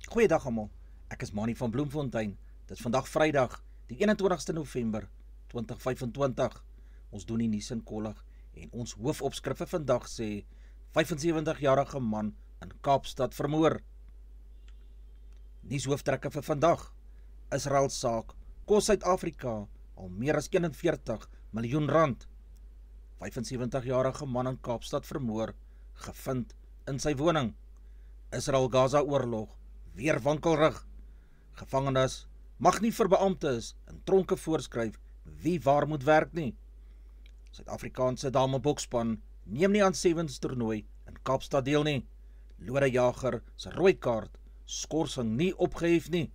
Goeiedag almal, ek is Manny van Bloemfontein. Dit is vandag Vrydag, die 21ste November 2025. Ons doen die nuus in kollig en ons hoofopskrif vir vandag sê 75-jarige man in Kaapstad vermoor. Nuushooftrekke vir vandag. Israel saak kos Suid-Afrika al meer as 41 miljoen rand. 75-jarige man in Kaapstad vermoor, gevind in sy woning. Israel-Gaza oorlog, weer wankelrig. Gevangenes mag nie vir beamptes in tronke voorskryf wie waar moet werk nie. Suid-Afrikaanse damebokspan neem nie aan Sevens toernooi in Kaapstad deel nie. Lode Jager se rooi kaart, skorsing nie opgehef nie.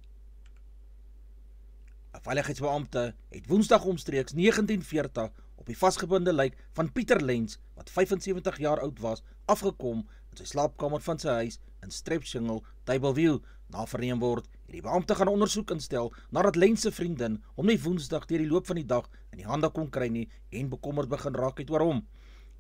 'n Veiligheidsbeampte het Woensdag omstreeks 19:40 op die vasgebinde lijk van Pieter Lens, wat 75 jaar oud was, afgekom in sy slaapkamer van sy huis in Strepshingle, Tableview. Na verneem word, het die beampte gaan ondersoek instel nadat Lens se vriendin hom nie Woensdag deur die loop van die dag in die hande kon kry nie en bekommerd begin raak het oor hom.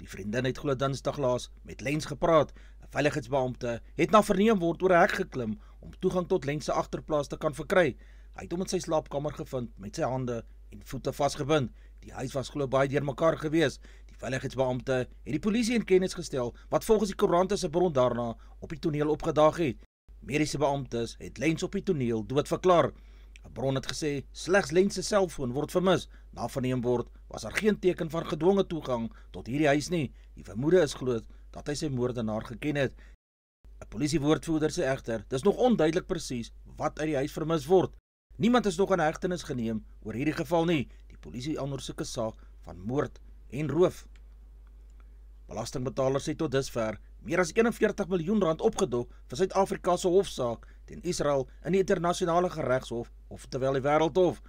Die vriendin het glo Dinsdag laas met Lens gepraat. 'n Veiligheidsbeampte het na verneem word oor 'n hek geklim om toegang tot Lens se agterplaas te kan verkry. Hy het hom in sy slaapkamer gevind met sy hande en voete vasgebind. Die huis was glo baie deurmekaar gewees. Die veiligheidsbeampte het die polisie in kennis gestel, wat volgens die koerante se bron daarna op die toneel opgedaag het. Mediese beamptes het Lens op die toneel dood verklaar. 'n Bron het gesê slegs Lens se selfoon word vermis. Na verneem word, was daar geen teken van gedwonge toegang tot hierdie huis nie. Die vermoede is glo dat hy sy moordenaar geken het. 'n Polisiewoordvoerder sê egter, dis nog onduidelik presies wat uit die huis vermis word. Niemand is nog in hegtenis geneem oor hierdie geval nie. Die polisie ondersoek 'n saak van moord en roof. Belastingbetalers het tot dusver meer as 41 miljoen rand opgedoen vir Suid-Afrika se hofsaak teen Israel in die internasionale geregshof, oftewel die Wêreldhof.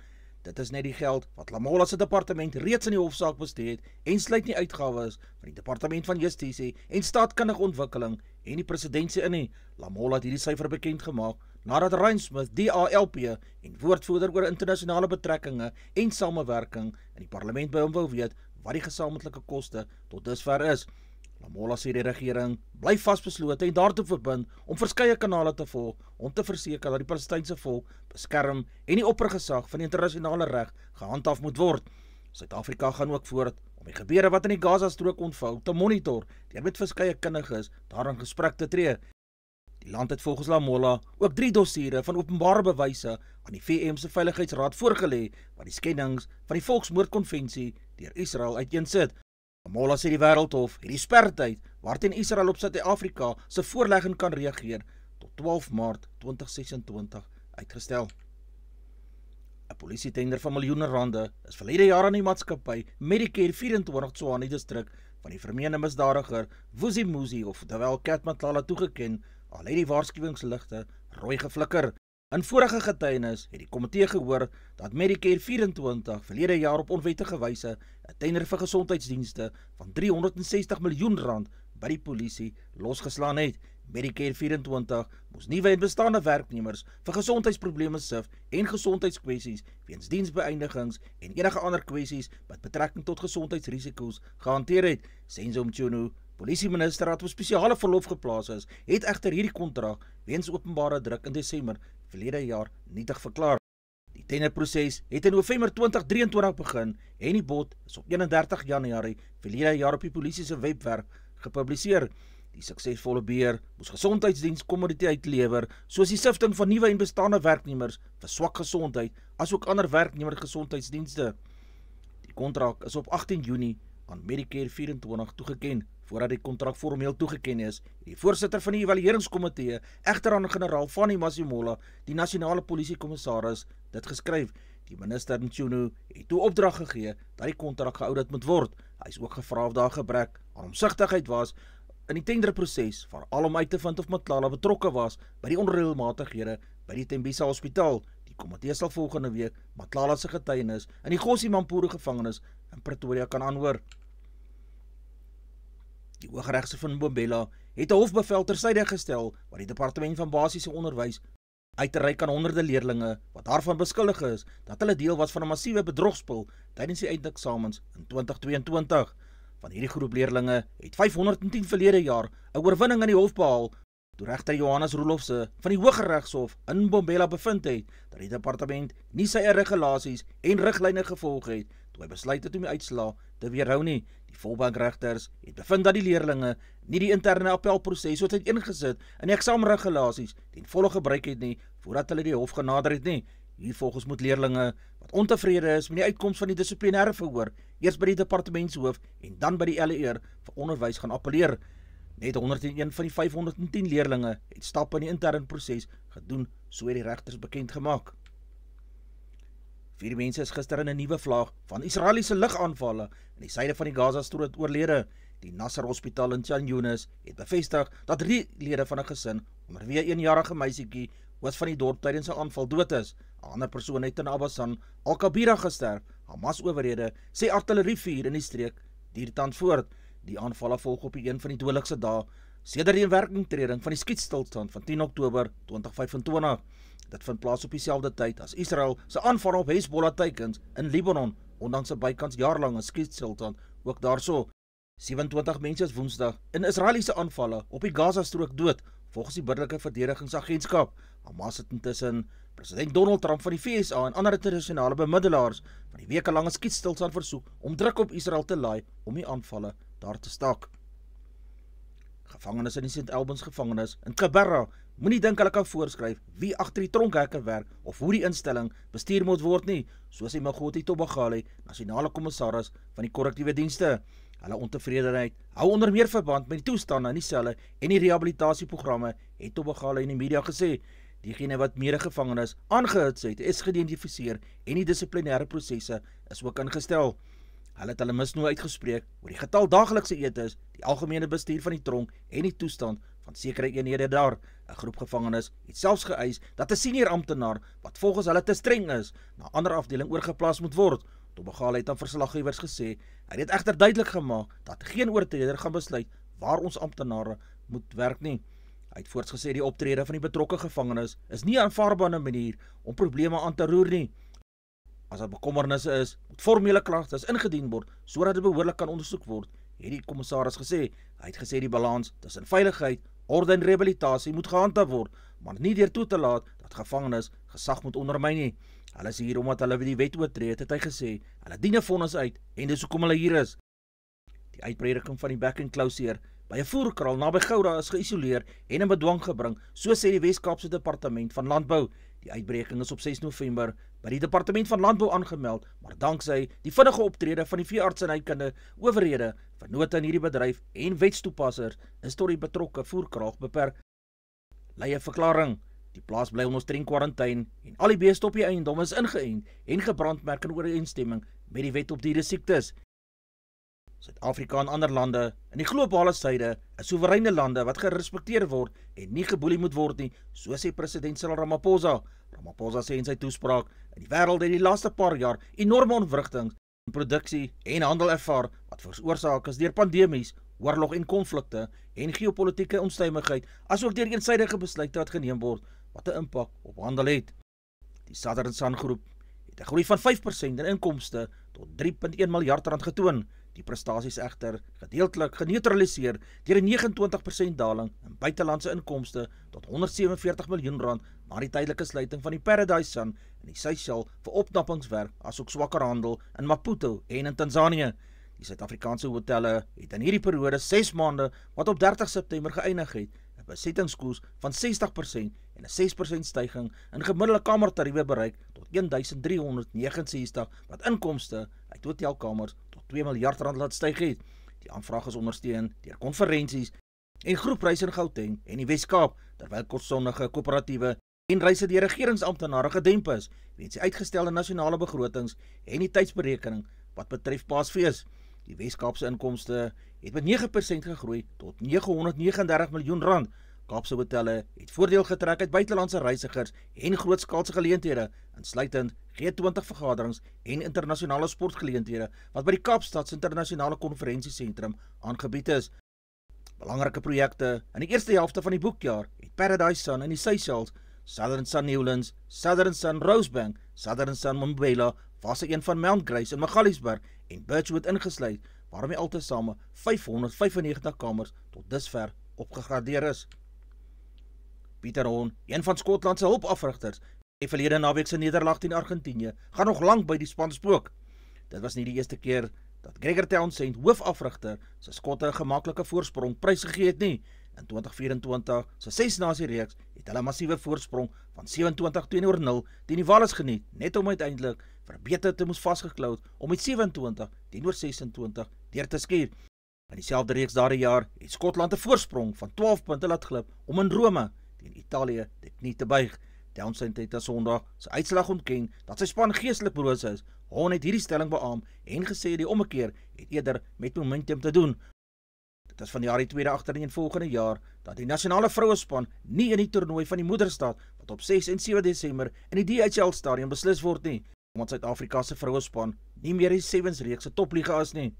Dit is net die geld wat Lamola se departement reeds in die hofsaak bestee het en sluit nie uitgawes van die departement van Justisie en staatkundige ontwikkeling en die presidentsie in nie. Lamola het hierdie syfer bekend gemaak nadat Ryan Smith, DALP en woordvoerder oor internasionale betrekkinge en samewerking in die parlement by hom wou weet wat die gesamentlike koste tot dusver is. Lamola sê die regering bly vasbeslote en daartoe verbind om verskeie kanale te volg om te verseker dat die Palestynse volk beskerm en die oppergesag van die internasionale reg gehandhaaf moet word. Suid-Afrika gaan ook voort om die gebeure wat in die Gaza-strook ontvou te monitor deur met verskeie kundiges daarin gesprek te tree. Die land het volgens Lamola ook 3 dossiere van openbare bewyse aan die VN se Veiligheidsraad voorgelê wat die skendings van die Volksmoordkonvensie deur Israel uiteensit. Lamola sê die Wêreldhof het die spertyd waarteen Israel op Suid-Afrika se voorlegging kan reageer tot 12 Maart 2026 uitgestel. 'n Polisietender van miljoene rande is verlede jaar aan die maatskappy Medicare 24 Tshwane distrik van die vermeende misdadiger Vusi Muzi of terwyl Cat Matlala toegeken, al het die waarskuwingsligte rooi geflikker. In vorige getuienis het die komitee gehoor dat Medicare 24 verlede jaar op onwettige wyse 'n tender vir gesondheidsdienste van 360 miljoen rand by die polisie losgeslaan het. Medicare 24 moes nuwe en bestaande werknemers vir gesondheidsprobleme sif en gesondheidskwessies weens diensbeëindigings en enige ander kwessies met betrekking tot gesondheidsrisiko's gehanteer het. Senzo Mchunu, polisieminister wat op spesiale verlof geplaas is, het egter hierdie kontrak weens openbare druk in Desember verlede jaar nietig verklaar. Die tenderproses het in November 2023 begin en die bod is op 31 Januarie verlede jaar op die polisie se webwerf gepubliseer. Die suksesvolle beheer moes gesondheidsdienskommoditeit uitlewer, soos die sifting van nuwe en bestaande werknemers vir swak gesondheid, asook ander werknemergesondheidsdienste. Die kontrak is op 18 Junie aan Medicare 24 toegeken. Voordat die kontrak formeel toegeken is, het die voorsitter van die evalueringskomitee egter aan generaal Fanny Masimola, die nasionale polisiekommissaris, dit geskryf. Die minister Mchunu het toe opdrag gegee dat die kontrak geaudit moet word. Hy is ook gevra of daar gebrek aan omsigtigheid was in die tenderproses, veral om uit te vind of Matlala betrokke was by die onreëlmatighede by die Tembisa Hospitaal. Die komitee sal volgende week Matlala se getuienis in die Gossie Mampuru gevangenis in Pretoria kan aanhoor. Die Hooggeregshof van Mbombela het 'n hofbevel tersyde gestel wat die departement van basiese onderwys uit te reik aan honderde leerlinge wat daarvan beskuldig is dat hulle deel was van 'n massiewe bedrogspel tydens die eindeksamens in 2022. Van hierdie groep leerlinge het 510 verlede jaar 'n oorwinning in die hof behaal Toe regter Johannes Roelofse van die Hooggeregshof in Mbombela bevind het dat die departement nie sy regulasies en riglyne gevolg het, toe hy besluit het om die uitslaa te weerhou nie. Die volbankregters het bevind dat die leerlinge nie die interne appelproses wat uiteengesit in die eksamenregulasies ten volle gebruik het nie voordat hulle die hof genader het nie. Hiervolgens moet leerlinge wat ontevrede is met die uitkoms van die dissiplinêre verhoor eers by die departementshoof en dan by die LER vir onderwys gaan appeleer. Net 101 van die 510 leerlinge het stappe in die interne proses gedoen, so het die regters bekend gemaak. 4 mense is gister in 'n nuwe vlaag van Israeliese lugaanvalle in die suide van die Gaza-strook oorlede. Die Nasser Hospitaal in Khan Younis het bevestig dat 3 lede van 'n gesin, onder wie 'n 1-jarige meisietjie, oos van die dorp tydens 'n aanval dood is. 'n Ander persoon het in Abasan al-Kabira gesterf. Hamas-owerhede sê artillerievuur in die streek duur tans voort. Die aanvalle volg op een van die dodelikste dae sedert die inwerkingtreding van die skietstilstand van 10 Oktober 2025. Dit vind plaas op dieselfde tyd as Israel se aanval op Hezbollah-teikens in Libanon, ondanks 'n bykans jaarlange skietstilstand ook daarso. 27 mense is Woensdag in Israeliese aanvalle op die Gaza-strook dood, volgens die burgerlike verdedigingsagentskap. Hamas het intussen president Donald Trump van die VSA en ander internasionale bemiddelaars van die wekelange skietstilstand versoek om druk op Israel te laai om die aanvalle daar te staak. Gevangenes in die St. Albans gevangenis in Kibera moenie dink hulle kan voorskryf wie agter die tronkhekke werk of hoe die instelling bestuur moet word nie, soos Magoti Tobagale, nasionale kommissaris van die korrektiewe dienste. Hulle ontevredenheid hou onder meer verband met die toestande in die selle en die rehabilitasieprogramme, het Tobagale in die media gesê. Diegene wat medegevangenes aangehits het, is geïdentifiseer en die dissiplinêre prosesse is ook ingestel. Hulle het hulle misnoë uitgespreek oor die getal daaglikse etes, die algemene bestuur van die tronk en die toestand van sekere eenhede daar. 'n Groep gevangenes het selfs geëis dat 'n senior amptenaar wat volgens hulle te streng is, na 'n ander afdeling oorgeplaas moet word. Tobagale het aan verslaggewers gesê, hy het egter duidelik gemaak dat geen oortreder gaan besluit waar ons amptenare moet werk nie. Hy het voorts gesê die optrede van die betrokke gevangenes is nie 'n aanvaarbare manier om probleme aan te roer nie. As daar bekommernisse is, moet formele klagtes ingedien word sodat dit behoorlik kan ondersoek word, het die kommissaris gesê. Hy het gesê die balans tussen veiligheid, orde en rehabilitasie moet gehandhaaf word, maar nie deur toe te laat dat gevangenes gesag moet ondermyn nie. Hulle is hier omdat hulle die wet oortree het hy gesê. Hulle dien 'n vonnis uit en dis hoekom hulle hier is. Die uitbreiding van die back-and-closure by 'n voerkraal naby Gouda is geïsoleer en in bedwang gebring, so sê die Wes-Kaapse Departement van Landbou. Die uitbreking is op 6 November by die Departement van Landbou aangemeld, maar danksy die vinnige optrede van die veeartsenykundige owerhede, vennote in hierdie bedryf en wetstoepassers is tot die betrokke voerkraal beperk. Lei 'n verklaring. Die plaas bly onder streng kwarantyne en al die beeste op die eiendom is ingeënt en gebrandmerk in ooreenstemming met die wet op diere siektes. Suid-Afrika en ander lande in die globale suide is soewereine lande wat gerespekteer word en nie geboelie moet word nie, so sê president Cyril Ramaphosa. Ramaphosa sê in sy toespraak, in die wêreld het die laaste paar jaar enorme ontwrigtings in produksie en handel ervaar wat veroorsaak is deur pandemies, oorlog en konflikte en geopolitiese onstuimigheid, asook deur eensydige besluite wat geneem word wat 'n impak op handel het. Die Southern Sun groep het 'n groei van 5% in inkomste tot 3,1 miljard rand getoon. Die prestasies egter gedeeltelik geneutraliseer deur 'n 29% daling in buitelandse inkomste tot 147 miljoen rand na die tydelike sluiting van die Paradise Sun in die Seychelles vir opknappingswerk, asook swakker handel in Maputo en in Tanzanië. Die Suid-Afrikaanse hotelle het in hierdie periode 6 maande wat op 30 September geëindig het, 'n besettingskoers van 60% en 'n 6% styging in gemiddelde kamertariewe bereik tot 1369 wat inkomste uit hotelkamers tot 2 miljard rand laat styg het. Die aanvraag is ondersteun deur konferensies en groepreise in Gauteng en die Wes-Kaap, terwyl kortstondige koöperatiewe en reise deur regeringsamptenare gedemp is weens die uitgestelde nasionale begrotings en die tydsberekening wat betref Paasfees. Die Wes-Kaapse inkomste het met 9% gegroei tot 939 miljoen rand. Kaapse hotelle het voordeel getrek uit buitelandse reisigers en grootskaalse geleenthede, insluitend G20 vergaderings en internasionale sportgeleenthede wat by die Kaapstadse internasionale konferensiesentrum aangebied is. Belangrike projekte in die eerste helfte van die boekjaar het Paradise Sun in die Seychelles, Southern Sun Newlands, Southern Sun Rosebank, Southern Sun Mbombela, fase 1 van Mount Grace in Magaliesberg en Birchwood ingesluit, waarmee altesaame 595 kamers tot dusver opgegradeer is. Pieter Hon, een van Skotland se hulpafrigters, die verlede naweek se nederlaag teen Argentinië, gaan nog lank by die span spook. Dit was nie die eerste keer dat Gregor Townsend, hoofafrigter, sy Skotte 'n gemaklike voorsprong prysgegee het nie. In 2024 se 6-nasie reeks het hulle 'n massiewe voorsprong van 27-0 teen die Wales geniet, net om uiteindelik vir beter te moes vasgeklou om met 27-26 deur te skuur. In dieselfde reeks daardie jaar het Skotland 'n voorsprong van 12 punte laat glip om in Rome teen Italië dit nie te buig. Townsend het Sondag sy uitslag ontken dat sy span geestelik broos is. Hon het hierdie stelling beamoen en gesê die ommekeer het eerder met momentum te doen. Dit is vanjaar die tweede agtereenvolgende jaar dat die nasionale vrouespan nie in die toernooi van die moederstad wat op 6 en 7 Desember in die DHL stadion beslis word nie, omdat Suid-Afrika se vrouespan nie meer die Sevens reeks se topliga is nie.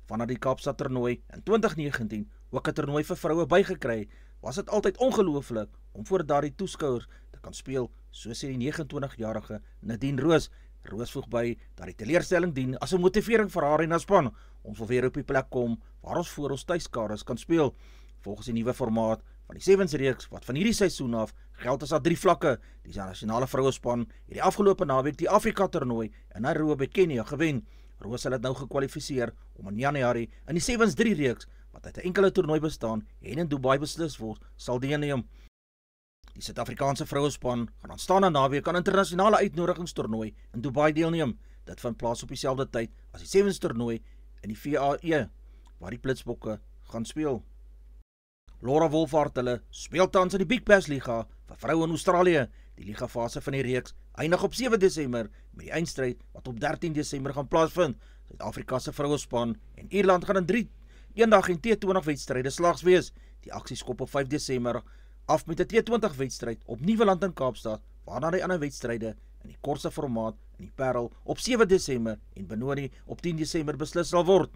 Vanaf die Kaapstad toernooi in 2019 ook 'n toernooi vir vroue bygekry, was dit altyd ongelooflik om voor daardie toeskouers te kan speel, so sê die 29-jarige Nadine Roos. Roos voeg by dat die teleurstelling dien as 'n motivering vir haar en haar span om weer op die plek kom waar ons voor ons tuiskades kan speel. Volgens die nuwe formaat van die Sevens reeks wat van hierdie seisoen af geld as daar 3 vlakke. Die nasionale vrouespan het die afgelope naweek die Afrika toernooi in Nairobi, Kenia gewen. Roos het nou gekwalifiseer om in Januarie in die Sevens 3 reeks wat uit 'n enkele toernooi bestaan en in Dubai beslis word, sal deelneem. Die Suid-Afrikaanse vrouespan gaan aanstaande naweek aan internasionale uitnodigingstoernooi in Dubai deelneem. Dit vind plaas op dieselfde tyd as die Sevens toernooi in die VAE, waar die Blitsbokke gaan speel. Laura Wolvaart hulle speel tans in die Big Bash Liga vir vroue in Australië. Die ligafase van die reeks eindig op 7 Desember met die eindstryd wat op 13 Desember gaan plaasvind. Suid-Afrika se vrouespan en Ierland gaan in 3 eendag en T20 wedstryde slags wees. Die aksie skop op 5 Desember af met 'n T20 wedstryd op Nieuweland in Kaapstad, waarna die ander wedstryde in die kortste formaat in die Parel op 7 Desember en Benoni op 10 Desember beslis sal word.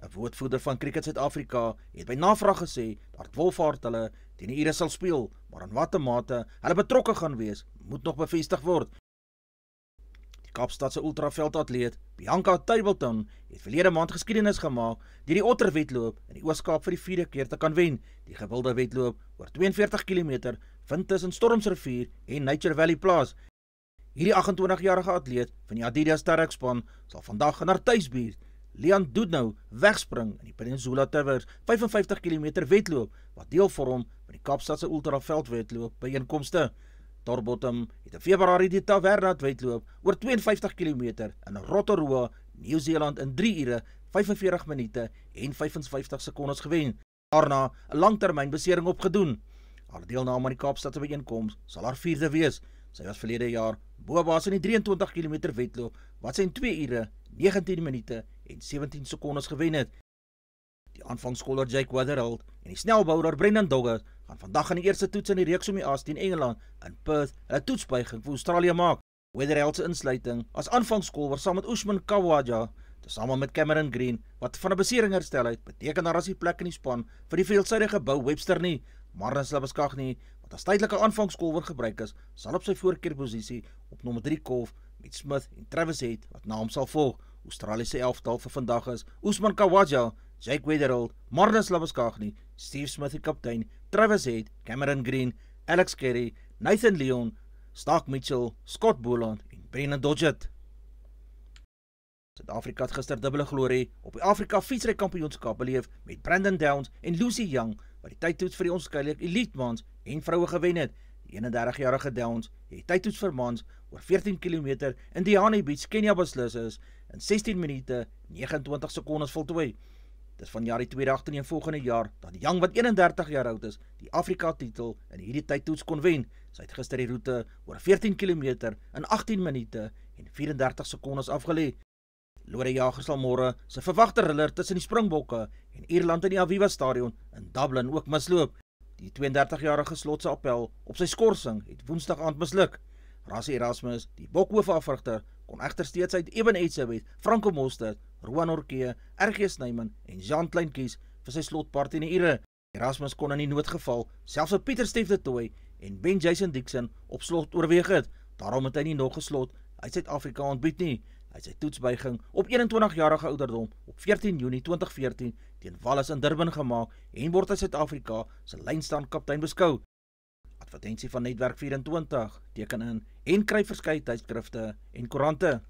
'n Woordvoerder van Cricket Suid-Afrika het by navraag gesê dat Wolvaart hulle teen die Ire sal speel, maar in watter mate hulle betrokke gaan wees, moet nog bevestig word. Die Kaapstadse ultraveldatleet Bianca Tableton het verlede maand geskiedenis gemaak deur die Otterwedloop in die Oos-Kaap vir die 4de keer te kan wen. Die gewilde wedloop oor 42 km vind tussen Stormsrivier en Nature Valley plaas. Hierdie 28-jarige atleet van die Adidas Sterkspan sal vandag in haar tuisbuurt Leon Dudnou wegspring in die Peninsula Towers 55 km wedloop wat deel vorm van die Kaapstadse ultraveldwedloop byeenkomste. Torbottom het in Februarie die Tavernat wedloop oor 52 km in Rotorua, Nieu-Seeland in 3 ure, 45 minute en 55 sekondes gewen. Daarna 'n langtermynbesering opgedoen. Haar deelname aan die Kaapstadse byeenkoms sal haar 4de wees. Sy was verlede jaar boebaas in die 23 km wedloop wat sy in 2 ure, 19 minute en 17 sekondes gewen het. Die aanvangskoller Jake Weatherald en die snelbouer Brendan Dogger gaan vandag aan die eerste toets in die reeks om die as teen Engeland in Perth 'n toetsbuiging vir Australië maak. Weatherald se insluiting as aanvangskoller saam met Usman Khawaja, tesame met Cameron Green wat van 'n besering herstel het, beteken daar as die plek in die span vir die veelsidige Bou Webster nie. Marnus Labuschagne, wat as tydelike aanvangskoller gebruik is, sal op sy voorkeurposisie op nommer 3 kolf met Smith en Travis Head wat na hom sal volg. Australiese elftal vir vandag is Usman Khawaja, Jake Weatherald, Marnus Labuschagne, Steve Smith die kaptein, Travis Head, Cameron Green, Alex Carey, Nathan Leon, Stark Mitchell, Scott Boland en Brennan Dodgett. Suid-Afrika het gister dubbele glorie op die Afrika fietsrykampioenskap beleef met Brandon Downs en Lucy Young wat die tydtoets vir die onskeidelike elite mans en vroue gewen het. Die 31-jarige Downs het die tydtoets vir mans oor 14 km in Diani Beach, Kenia beslis is in 16 minute 29 sekondes voltooi. Dit is vanjaar die tweede agtereenvolgende jaar dat Young wat 31 jaar oud is, die Afrika titel in hierdie tydtoets kon wen. Sy het gister die roete oor 14 km in 18 minute en 34 sekondes afgelê. Lore Jager sal môre sy verwagte riller tussen die Springbokke en Ierland in die Aviva Stadion in Dublin ook misloop. Die 32-jarige slotse appel op sy skorsing het Woensdag aand misluk. Rassie Erasmus, die bokhoof-afrigter, kon egter steeds uit Eben Etzebeth, Franco Mostert, Roan Orkee, RG Snyman en Jean Klein kies vir sy slotpart in die Ire. Erasmus kon in die noodgeval selfs op Pieter Stef de Tooy en Ben Jason Dixon op slot oorweeg het. Daarom het hy nie nog geslot uit Suid-Afrika ontbied nie. Hy het sy toetsbuiging op 21-jarige ouderdom op 14 Junie 2014 teen Wallis in Durban gemaak en word as Suid-Afrika se lynstaan kaptein beskou. Advertensie van Netwerk 24, teken in en kry verskeie tydskrifte en koerante.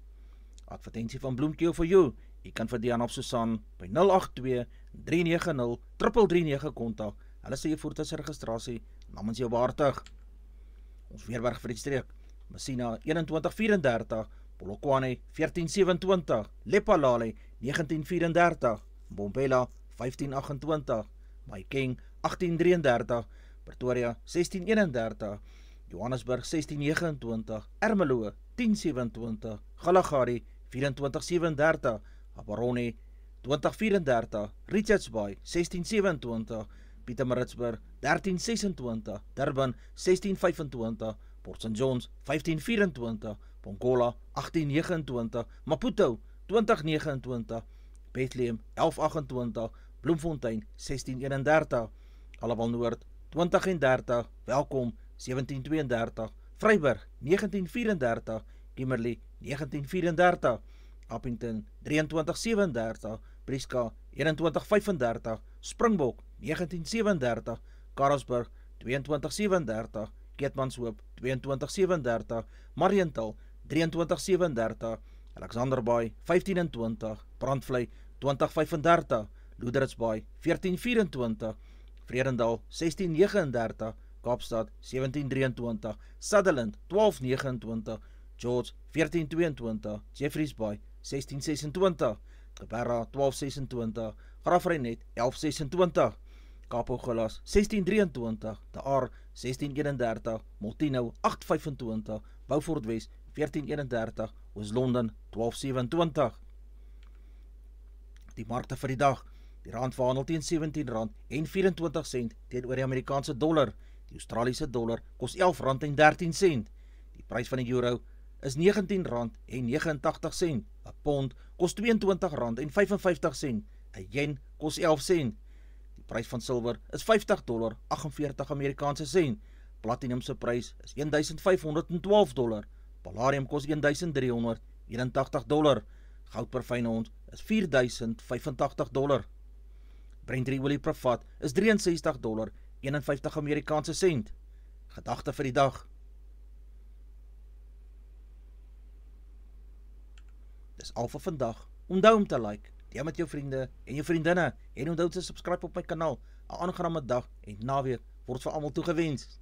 Advertensie van Bloemkeel for You, jy kan vir Diana of Susan by 082-390-3339 kontak. Hulle sê jy voertuigregistrasie namens jou behartig. Ons Weerberg vir die streek, Messina 2134, Polokwane 1427, Lephalale 1934, Mbombela 1528, Mahikeng 1833, Pretoria 1631, Johannesburg 1629, Ermelo 1027, Kalahari 2437, Gaborone 2034, Richards Bay 1627, Pietermaritzburg 1326, Durban 1625, Port St Johns 1524, Pongola 1829, Maputo 2029, Bethlehem 1128, Bloemfontein 1631, Alawal Noord 2030, Welkom 1732, Vryburg 1934, Kimberley 1934, Appington 2337, Prieska 2135, Springbok 1937, Karasburg 2237, Keetmanshoop 2237, Mariental 2337, Alexanderbaai 1520, Brandvlei 2035, Loederitsbaai 1424, Vredendal 1639, Kaapstad 1723, Sutherland 1229, George 1422, Jeffreys Bay 1626, Geberra 1226, Graafrenet 1126, Kaaphooggelas 1623, De Aar 1631, Molteno 825, Beaufort Wes 1431, Oos-London 1227. Die markte vir die dag. Die rand verhandel teen R17.24 teenoor die Amerikaanse dollar. Die Australiese dollar kos R11.13. Die prys van die euro is R19.89. 'n pond kos R22.55. 'n yen kos 11 sent. Die prys van silwer is $50.48 Amerikaanse sent. Platinum se prys is $1,512. Palladium kos $1,381. Goud per fyn ons is $4,085. Brent olie per vat is $63.51 Amerikaanse sent. Gedagte vir die dag. Dis al vir vandag. Onthou om te like, deel met jou vriende en jou vriendinne en onthou te subscribe op my kanaal. 'n Aangename dag en naweek word vir almal toegewens.